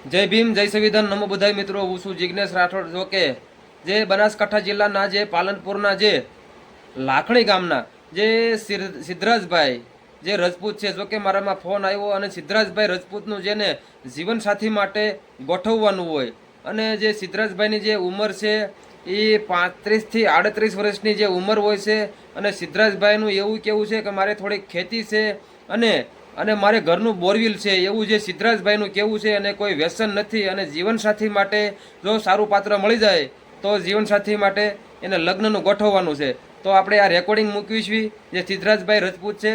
જય ભીમ, જય સંવિધાન, નમો બધાય મિત્રો. હું છું જિજ્ઞેશ રાઠોડ. જો કે જે બનાસકાંઠા જિલ્લાના જે પાલનપુરના જે લાખણી ગામના જે સિદ્ધરાજભાઈ જે રજપૂત છે, જો કે મારામાં ફોન આવ્યો અને સિદ્ધરાજભાઈ રજપૂતનું જેને જીવનસાથી માટે ગોઠવવાનું હોય અને જે સિદ્ધરાજભાઈની જે ઉંમર છે એ 35 થી 38 વર્ષની જે ઉંમર હોય છે અને સિદ્ધરાજભાઈનું એવું કેવું છે કે મારે થોડીક ખેતી છે અને અને મારે ઘરનું બોરવેલ છે એવું જે સિદ્ધરાજભાઈનું કેવું છે અને કોઈ વ્યસન નથી અને જીવનસાથી માટે જો સારું પાત્ર મળી જાય તો જીવનસાથી માટે એને લગ્નનું ગોઠવવાનું છે. તો આપણે આ રેકોર્ડિંગ મૂકવી છીએ જે સિદ્ધરાજભાઈ રજપૂત છે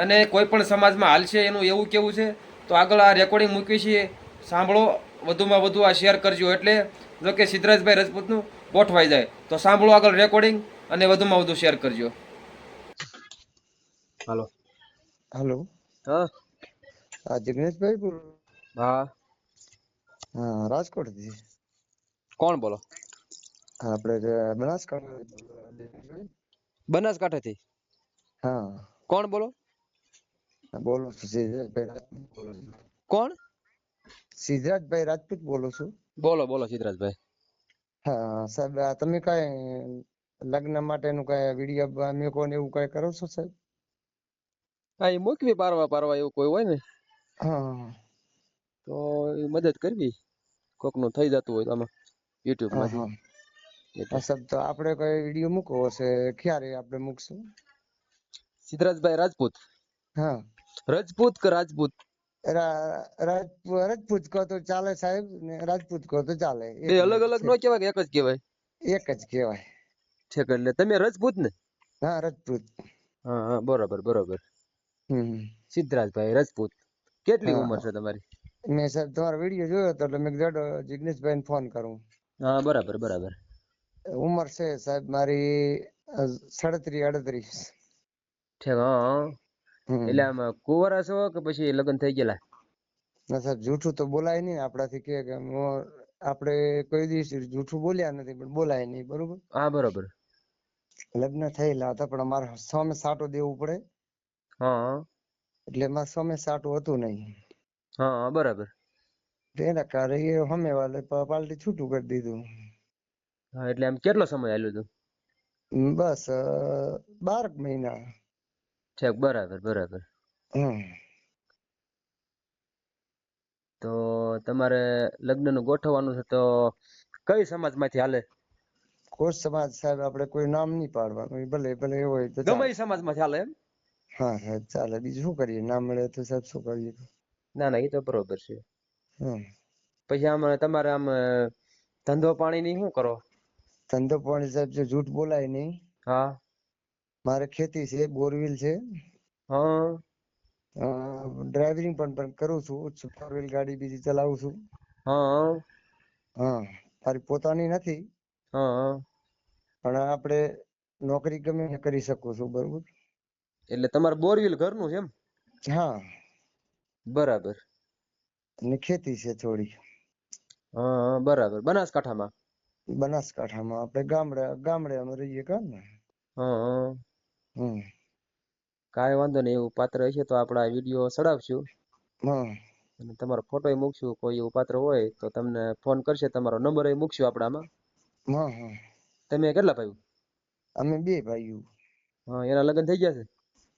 અને કોઈ પણ સમાજમાં હાલશે એનું એવું કેવું છે. તો આગળ આ રેકોર્ડિંગ મૂકવી છીએ, સાંભળો, વધુમાં વધુ આ શેર કરજો એટલે જો કે સિદ્ધરાજભાઈ રજપૂતનું ગોઠવાઈ જાય. તો સાંભળો આગળ રેકોર્ડિંગ અને વધુમાં વધુ શેર કરજો. હાલો. हेलो। હા. जिग्नेश भाई बोल। હા. हाँ, राजकोट थी। કોણ બોલો? આપણે બનાસકાંઠા। બનાસકાંઠાથી. हाँ, કોણ બોલો? બોલો છું સિદ્ધરાજભાઈ રાજપૂત બોલું છું। કોણ? સિદ્ધરાજભાઈ રાજપૂત બોલું છું। બોલો બોલો સિદ્ધરાજભાઈ. હા સાહેબ, તમે કઈ લગ્ન માટેનું કઈ વિડીયો મેકો ને એવું કઈ કરો છો સાહેબ? હા, એ મૂકવી પારવા પારવા એવું કોઈ હોય ને હા તો એ મદદ કરવી, કોકનું થઈ જતું હોય તો આમાં યુટ્યુબ હા માંથી હા એટલે. હા સાહેબ, તો આપણે કઈ વિડીયો મૂકવો હશે ક્યારે આપણે મૂકશું? સિદ્ધરાજભાઈ રાજપૂત. હા, રજપૂત કે રાજપૂત? રાજપૂત કહો તો ચાલે સાહેબ, ને રાજપૂત કહો તો ચાલે, બે એટલે અલગ અલગ છે નો કહેવાય કે એક જ કહેવાય? એક જ કહેવાય। છે કે એટલે તમે રજપૂત ને? હા, રાજપૂત। હા હા, બરોબર બરોબર. હમ સિદ્ધરાજભાઈ રાજપૂત. કેટલી હા, ઉંમર છે તમારી? મેં સાહેબ તમારો વિડીયો જોયો હતો એટલે મેં કીધું જિગ્નેશભાઈ ને ફોન કરું। હા, બરાબર બરાબર. ઉંમર છે સાહેબ મારી 37 38। છે હા. એટલે આમ કુંવારા છો કે પછી લગ્ન થઈ ગયેલા? ના સાહેબ, જૂઠું તો બોલાય નહીં આપણાથી, કે આપણે કોઈ દિવસ જૂઠું બોલ્યા નથી, પણ બોલાય નહીં, બરોબર? હા, બરોબર. લગ્ન થયેલા હતા પણ અમારે સામે સાટો દેવું પડે, હા એટલે મારે સામે સાટું હતું નહીં, હા, બરાબર. એના કારણે એ સામે વાળે પાલટી છૂટું કરી દીધું। હા, એટલે આમ કેટલો સમય આલ્યો હતો? બસ 12 મહિના। છે બરાબર બરાબર. હમ તો તમારે લગ્નનું ગોઠવવાનું છે તો કઈ સમાજમાંથી હાલે? કોઈ સમાજ સાહેબ આપણે કોઈ નામ નહીં પાડવાનું, ભલે ભલે એવું હોય તો ગમે ચાલે। એ સમાજમાંથી હાલે એમ? હા સાહેબ ચાલે, બીજું શું કરીએ, ના મળે તો સાહેબ શું કરીએ। ના ના, એ તો બરોબર છે. હમ પછી આમ તમારે આમ ધંધો પાણી ની શું કરો? ધંધો પાણી સાહેબ જો જૂઠ બોલાય નહીં। હા મારે ખેતી છે, બોરવેલ છે, હા ડ્રાઇવિંગ પણ કરું છું, 4 વ્હીલ ગાડી બીજી ચલાવું છું। હા હા, મારી પોતાની નથી, હા. પણ આપણે નોકરી ગમે તે કરી શકું છું, બરોબર? એટલે તમારે બોરવેલ ઘરનું છે એમ? હા, બરાબર. અને ખેતી છે થોડી। હા બરાબર. બનાસકાંઠામાં? બનાસકાંઠામાં આપણે ગામડે અમે રહીએ કાં ને। હા. હમ કાંઈ વાંધો નહીં, એવું પાત્ર હશે તો આપણે આ વિડીયો ચડાવશું હા અને તમારો ફોટો મૂકશું. કોઈ એવું પાત્ર હોય તો તમને ફોન કરશે, તમારો નંબર એ મૂકશું આપણે આમાં। હા હા, તમે કેટલા ભાઈ? અમે 2 ભાઈઓ। હા, એના લગ્ન થઈ ગયા છે?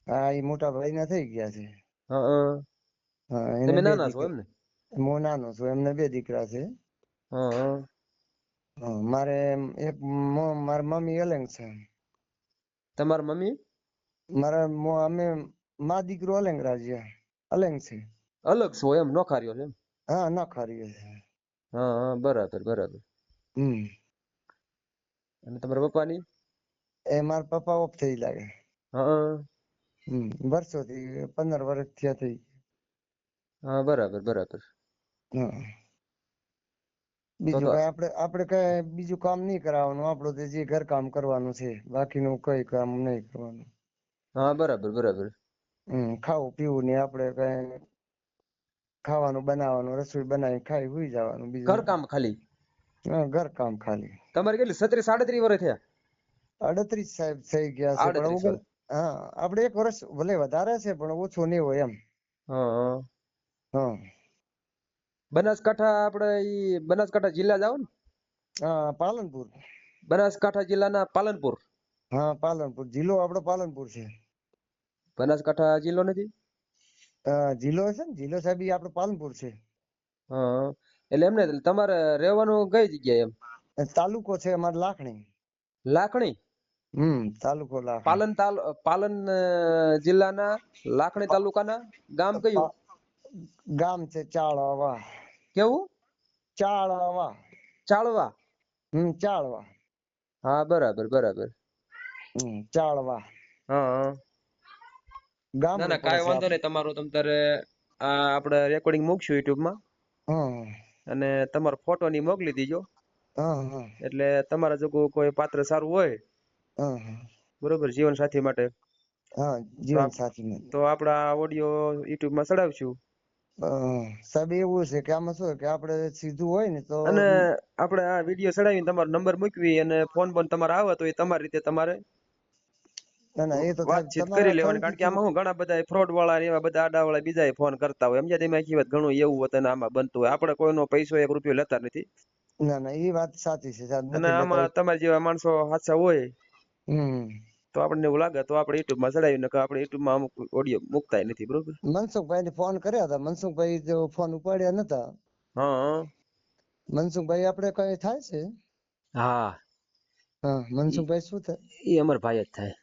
હા, એ મોટા ભાઈ ના થઈ ગયા છે। હા. હા, એને તમે 2 નાના છો એમ દીકરા, ને? હું નાનો છું, એમને 2 દીકરા છે। હા. હા, મારે મારા મમ્મી અલગ છે। તમારા મમ્મી? અમે માં દીકરો અલગ રાજ્ય અલગ છે। અલગ છો એમ? નોખાર્યો છે એમ? હા, નોખારીઓ છે। હા, બરાબર બરાબર. હમ અને તમારા પપ્પાની? એ મારા પપ્પા ઓફ થઈ લાગે। હા. વર્ષોથી 15 વર્ષ થયા થઈ। હા, બરાબર બરાબર. હા, તો બીજું તો કઈ આપણે કઈ બીજું કામ નહીં કરાવવાનું, આપણું જે ઘર કામ કરવાનું છે, બાકીનું કઈ કામ નહીં કરવાનું। હા, બરાબર બરાબર. ખાવું પીવું ને આપણે કઈ ખાવાનું બનાવવાનું, રસોઈ બનાવી ખાઈ સુઈ જવાનું, ઘર બીજું કામ ખાલી? ઘર કામ ખાલી। તમારે કેટલી 36 37 વર્ષ થયા? 38 સાહેબ થઈ ગયા છે, પણ 38 વર્ષ. હા, આપણે 1 વર્ષ ભલે વધારે છે પણ ઓછો નહીં હોય એમ। હા. હા, બનાસકાંઠા આપણે ઈ બનાસકાંઠા જિલ્લા જાવ ને, હા પાલનપુર. બનાસકાંઠા જિલ્લાના પાલનપુર. હા પાલનપુર જિલ્લો આપણો પાલનપુર છે. બનાસકાંઠા જિલ્લો નથી. જિલ્લો છે ને, જિલ્લો સાહેબ ઈ આપણો પાલનપુર છે. હા, એટલે એમને તમારે રહેવાનું કઈ જગ્યાએ એમ? તાલુકો છે અમારે લાખણી. લાખણી. તાલુકો લાખણી. પાલન જિલ્લાના લાખણી તાલુકાના ગામ કયું? ગામ છે ચાળવા. કેવું? ચાળવા. ચાળવા. ચાળવા. હા બરાબર બરાબર. ચાળવા. હા. ના ગામડું ના પડે કાંઈ છે વાંધો આપણે. નહીં, તમારું તમ તારે આ આપણે રેકોર્ડિંગ મૂકશું યુટ્યુબમાં હા અને તમારો ફોટો ની મોકલી દીજો. હા હા એટલે તમારા જો કોઈ પાત્ર સારું હોય હા હા બરોબર જીવન સાથી માટે હા તો જીવન સાથી. તો આપણા ઓડિયો યુટ્યુબમાં ચડાવશું. સાહેબ એવું છે કે આમાં શું કે આપણે સીધું હોય ને તો અને આપણે આ વિડીયો ચડાવીને તમારો નંબર મૂકવી અને ફોન બોન તમારે આવે તો એ તમારી રીતે તમારે ના ના એ તો સાહેબ વાતચીત કરી તમારા લેવાની. કારણ કે ફોનથી આમાં હું ઘણા બધા ફ્રોડ વાળા ને એવા બધા આડા વાળા બીજા ફોન કરતા હોય, સમજ્યા તમે? આખી વાત ઘણું એવું હતું આમાં બનતું હોય. આપણે કોઈનો પૈસો 1 રૂપિયો લેતા નથી. ના ના એ વાત સાચી છે સાહેબ, અને નથી લેતા. આમાં તમારા જેવા માણસો હાચા હોય હમ તો આપણને એવું લાગે તો આપણે યુટ્યુબમાં ચડાવીને, આપણે યુટ્યુબમાં અમુક ઓડિયો મુકતાય નથી. બરોબર. મનસુખભાઈ ને ફોન કર્યા હતા, મનસુખભાઈ જો ફોન ઉપાડ્યા નતા. હા મનસુખભાઈ આપણે કઈ થાય છે? હા હા મનસુખભાઈ શું થાય? એ અમાર ભાઈ જ થાય.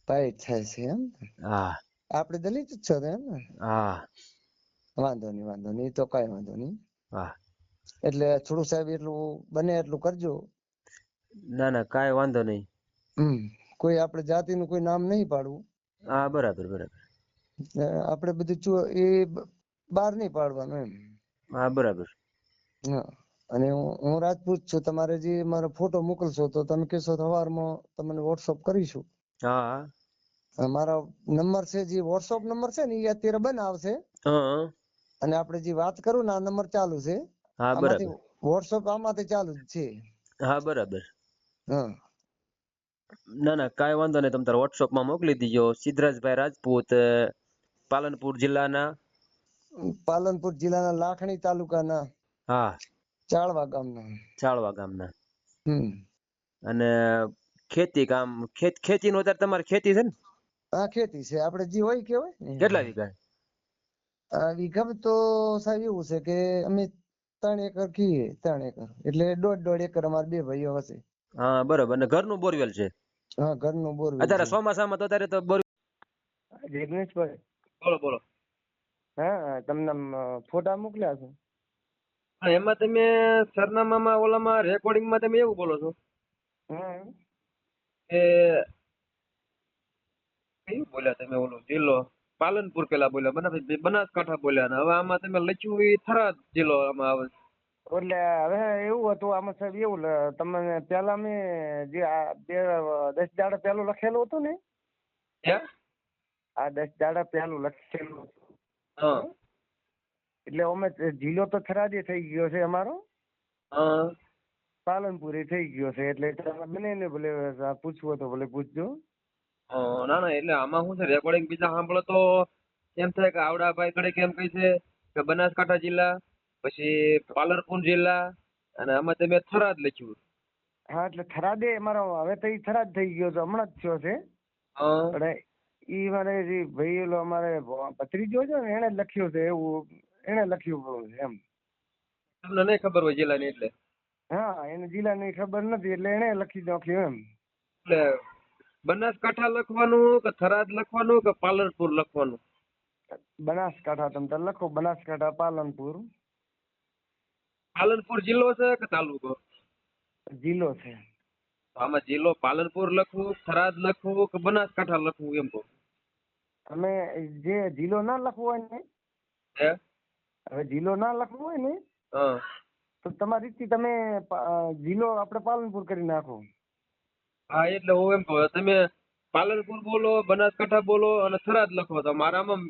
ભાઈ થાય છે એમ? હા આપણે દલિત જ છો એમ ને? હા વાંધો નહીં વાંધો નહીં, તો કઈ વાંધો નહીં. હા. એટલે થોડું સાહેબ એટલું બને એટલું કરજો. ના ના કાંઈ વાંધો નહીં. કોઈ આપણે જાતિનું કોઈ નામ નહીં પાડવું. હા બરાબર બરાબર. આપણે બધું એ બહાર નહીં પાડવાનું એમ. હા બરાબર. હા. અને હું રાજપૂત છું. તમારે જે મારો ફોટો મોકલશો તો તમે કહેશો સવારમાં તમને વોટ્સઅપ કરીશું. હા મારો નંબર છે, જે વોટ્સઅપ નંબર છે ને એ અત્યારે બનાવશે. હા અને આપણે જે વાત કરું ને આ નંબર ચાલુ છે. હા આમાંથી બરાબર. વોટ્સઅપ આમાંથી ચાલુ જ છે. હા બરાબર. હા ના ના કાંઈ વાંધો નહીં, તમે તાર વોટ્સઅપમાં મોકલી દીજો. સિદ્ધરાજભાઈ રાજપૂત, પાલનપુર જિલ્લાના. પાલનપુર જિલ્લાના લાખણી તાલુકાના હા ચાળવા ગામના. ચાળવા ગામના. હમ અને ખેતી કામ ખેતીનું અત્યારે તમારે ખેતી છે ને? હા ખેતી છે આપણે જે હોય કે હોય ને. કેટલા વીઘા? આ વીઘામાં તો સાહેબ એવું છે કે અમે 3 એકર કીએ, 3 એકર એટલે 1.5 એકર અમારે બે ભાઈઓ હશે. હા બરાબર. અને ઘરનું બોરવેલ છે? હા ઘરનું બોરવેલ અત્યારે છે. ચોમાસામાં તો અત્યારે તો જિગ્નેશભાઈ, બોલો બોલો. હા તમને ફોટા મોકલ્યા છે. હા, એમાં તમે સરનામામાં ઓલામાં રેકોર્ડિંગમાં તમે એવું બોલો છો હમ કે કયું બોલ્યા તમે? ઓલો જિલ્લો પાલનપુર પેલા બોલ્યા, બનાસકાંઠા બોલ્યા, ને હવે આમાં તમે લખ્યું એ થરાદ જિલ્લો આમાં આવે. એટલે હવે એવું હતું આમાં સાહેબ, એવું તમને પેલા મેં જે આ 10 દાડા પહેલું લખેલું હતું ને, ક્યાં? આ 10 દાડા પહેલું લખેલું હતું. હા એટલે અમે જિલ્લો તો થરાદી થઈ ગયો છે અમારો, હા. પાલનપુરી થઈ ગયો છે. એટલે બને ને ભલે પૂછવું હોય તો ભલે પૂછજો. ના ના, એટલે આમાં શું છે, રેકોર્ડિંગ બીજા સાંભળો તો એમ થાય કે આવડા ભાઈ કડે કેમ કહે છે કે બનાસકાંઠા જિલ્લા, પછી પાલનપુર જિલ્લા, અને આમાં તમે થરાદ લખ્યું. હા એટલે થરાદે અમારો હવે તો એ થરાદ થઈ ગયો છે, હમણાં જ થયો છે. હા. પણ ઈ મારે જે ભાઈ ઓલો અમારે ભત્રીજો છે ને એને લખ્યું છે, એવું એને લખ્યું છે એમ. તમને નહીં ખબર હોય જિલ્લાની એટલે? હા એને જિલ્લાની ખબર નથી એટલે એને લખી નાખ્યું એમ. એટલે બનાસકાંઠા લખવાનું કે થરાદ લખવાનું કે પાલનપુર લખવાનું? બનાસકાંઠા તમે તાર લખો, બનાસકાંઠા પાલનપુર. પાલનપુર જિલ્લો છે કે તાલુકો? જિલ્લો છે. આમાં જિલ્લો પાલનપુર લખવું, થરાદ લખવું કે બનાસકાંઠા લખવું એમ કહું? અમે જે જિલ્લો ના લખવો હોય ને, હે? હવે જિલ્લો ના લખવો હોય ને હા તો તમારી રીતથી તમે જિલ્લો આપણે પાલનપુર કરી નાખો. હા, એટલે હું એમ કહું, તમે પાલનપુર બોલો, બનાસકાંઠા બોલો અને થરાદ લખો, તો મારામાં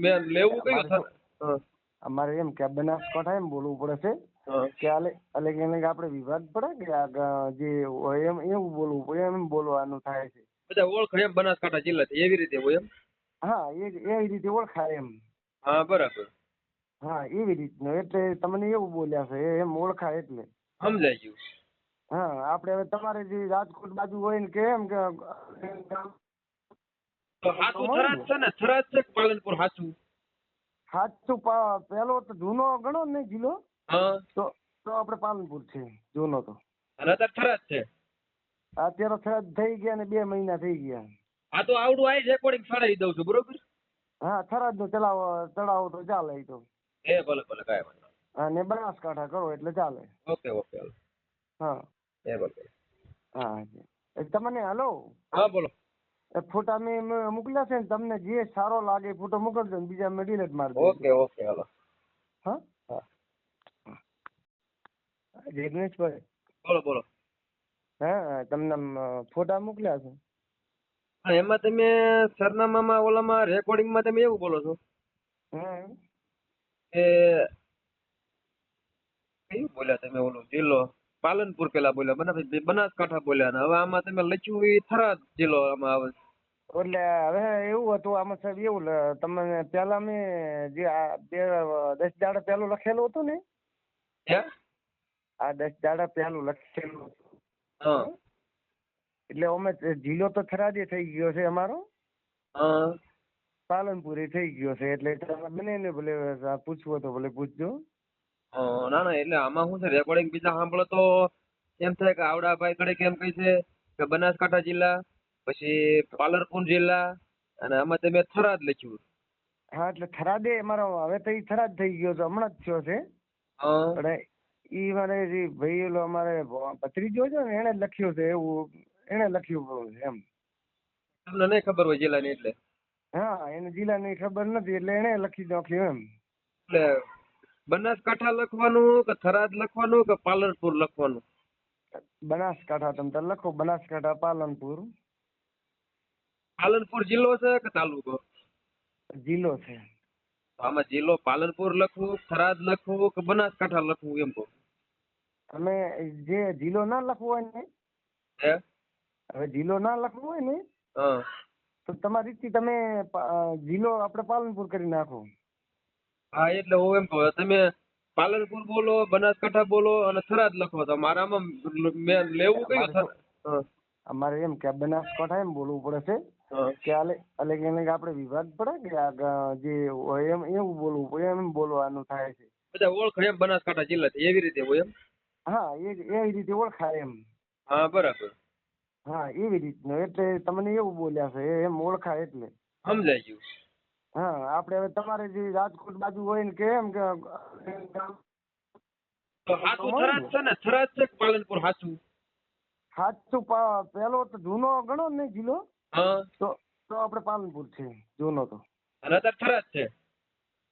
મેં લેવું કયું? હા અમારે એમ કે બનાસકાંઠા એમ બોલવું પડે છે હા. કે અલગ આપણે વિભાગ પડે કે જે હોય એમ એવું બોલવું પડે, એમ બોલવાનું થાય છે. બધા ઓળખ એમ બનાસકાંઠા જિલ્લા એવી રીતે હોય એમ? હા એ રીતે ઓળખાય એમ. હા બરાબર. હા એવી રીતનું, એટલે તમને એવું બોલ્યા છે એમ ઓળખાય એટલે. સમજાઈ ગયું. હા આપણે હવે તમારે જે રાજકોટ બાજુ હોય ને કે એમ કે તો હાચું થરાદ છે ને? થરાદ છે કે પાલનપુર હાચું? સાચું પેલો તો જૂનો ગણો ને જિલ્લો, હા. તો આપણે પાલનપુર છે જૂનો તો. અને અત્યારે થરાદ છે. અત્યારે થરાદ થઈ ગયા ને 2 મહિના થઈ ગયા. આ તો આવડું આઈ રેકોર્ડિંગ ચડાવી દઉં છું, બરોબર? હા થરાદ નો ચડાવો તો ચાલે એ તો. એ ભલે ભલે, કાંઈ વાંધો અને બનાસકાંઠા કરો એટલે ચાલે. નહીં. ઓકે ઓકે, હાલો. હા એ ભલે. હા તમને હલો હા બોલો. એ ફોટા મેં મોકલ્યા છે ને, તમને જે સારો લાગે એ ફોટો મોકલજો ને બીજા મેં ડિલીટ મારી દઉં. ઓકે ઓકે, હાલો. હા હા. જિગ્નેશભાઈ, બોલો બોલો. હા તમને ફોટા મોકલ્યા છે. હા, એમાં તમે સરનામામાં ઓલામાં રેકોર્ડિંગમાં તમે એવું બોલો છો હમ કે કયું બોલ્યા તમે? ઓલો જિલ્લો પાલનપુર પેલા બોલ્યા, બનાસકાંઠા બોલ્યા, ને હવે આમાં તમે લખ્યું એ થરાદ જિલ્લો આમાં આવે. એટલે હવે એવું હતું આમાં સાહેબ, એવું તમને પેલા મેં જે આ 10 દાડા પહેલું લખેલું હતું ને, હે? આ 10 દાડા પહેલું લખેલું હતું. હા એટલે અમે જિલ્લો તો થરાદી થઈ ગયો છે અમારો, હા. પાલનપુર એ થઈ ગયો છે. એટલે તમે બંનેને ભલે પૂછવું તો ભલે પૂછજો. ના ના, એટલે આમાં શું છે, રેકોર્ડિંગ બીજા સાંભળો તો એમ થાય કે આવડાભાઈ કડે કેમ કહે છે કે બનાસકાંઠા જિલ્લા, પછી પાલનપુર જિલ્લા, અને આમાં તમે થરાદ લખ્યું. હા એટલે થરાદે અમારો હવે તો ઈ થરાદ થઈ ગયો છે, હમણાં જ થયો છે. હા. પણ ઈ મારે જે ભાઈ ઓલો અમારે ભત્રીજો છે ને, એને લખ્યું છે એવું, એને લખ્યું છે એમ. તમને નહીં ખબર હોય જિલ્લાની એટલે? હા એને જિલ્લાની ખબર નથી એટલે એને લખી નાખ્યું એમ. એટલે બનાસકાંઠા લખવાનું કે થરાદ લખવાનું કે પાલનપુર લખવાનું? બનાસકાંઠા તમે તાર લખો, બનાસકાંઠા પાલનપુર. પાલનપુર જિલ્લો છે કે તાલુકો? જિલ્લો છે. આમાં જિલ્લો પાલનપુર લખવું, થરાદ લખવું કે બનાસકાંઠા લખવું એમ કહો? તમે જે જિલ્લો ના લખવો હોય ને, હે? હવે જિલ્લો ના લખવો હોય ને હા. તો તમારી રીતથી તમે જિલ્લો આપણે પાલનપુર કરી નાખો. હા એટલે હું એમ કહું, તમે પાલનપુર બોલો, બનાસકાંઠા બોલો અને થરાદ લખો, તો મારામાં મેં લેવું કયું? હા. અમારે એમ કે બનાસકાંઠા એમ બોલવું પડે છે હા. કે એને આપણે વિભાગ પડે કે જે હોય એમ એવું બોલવું પડે, એમ બોલવાનું થાય છે. બધા ઓળખાય એમ બનાસકાંઠા જિલ્લાથી, એવી રીતે હોય એમ? હા એવી રીતે ઓળખાય એમ. હા બરાબર. હા એવી રીતનું, એટલે તમને એવું બોલ્યા છે એમ ઓળખાય એટલે. સમજાઈ ગયું. હા આપણે હવે તમારે જે રાજકોટ બાજુ હોય ને કે એમ કે તો હાચું થરાદ છે ને? થરાદ છે કે પાલનપુર હાચું? સાચું પેલો તો જૂનો ગણો ને જિલ્લો, હા. તો આપણે પાલનપુર છે જૂનો તો. અને અત્યારે થરાદ છે.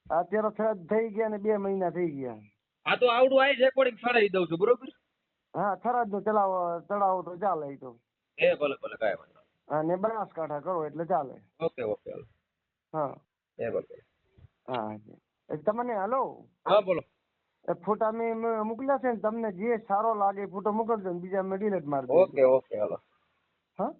અત્યારે થરાદ થઈ ગયા ને 2 મહિના થઈ ગયા. આ તો આવડું આઈ રેકોર્ડિંગ ચડાવી દઉં છું, બરોબર? હા થરાદ નો ચડાવો તો ચાલે એ તો. એ ભલે ભલે, કાંઈ વાંધો નહીં. અને બનાસકાંઠા કરો એટલે ચાલે. ઓકે ઓકે, હાલો. હા એ ભલે. હા તમને હલો હા બોલો. એ ફોટા મેં મોકલ્યા છે ને, તમને જે સારો લાગે એ ફોટો મોકલજો ને બીજા મેં ડિલીટ મારી દઉં. ઓકે ઓકે, હાલો. હા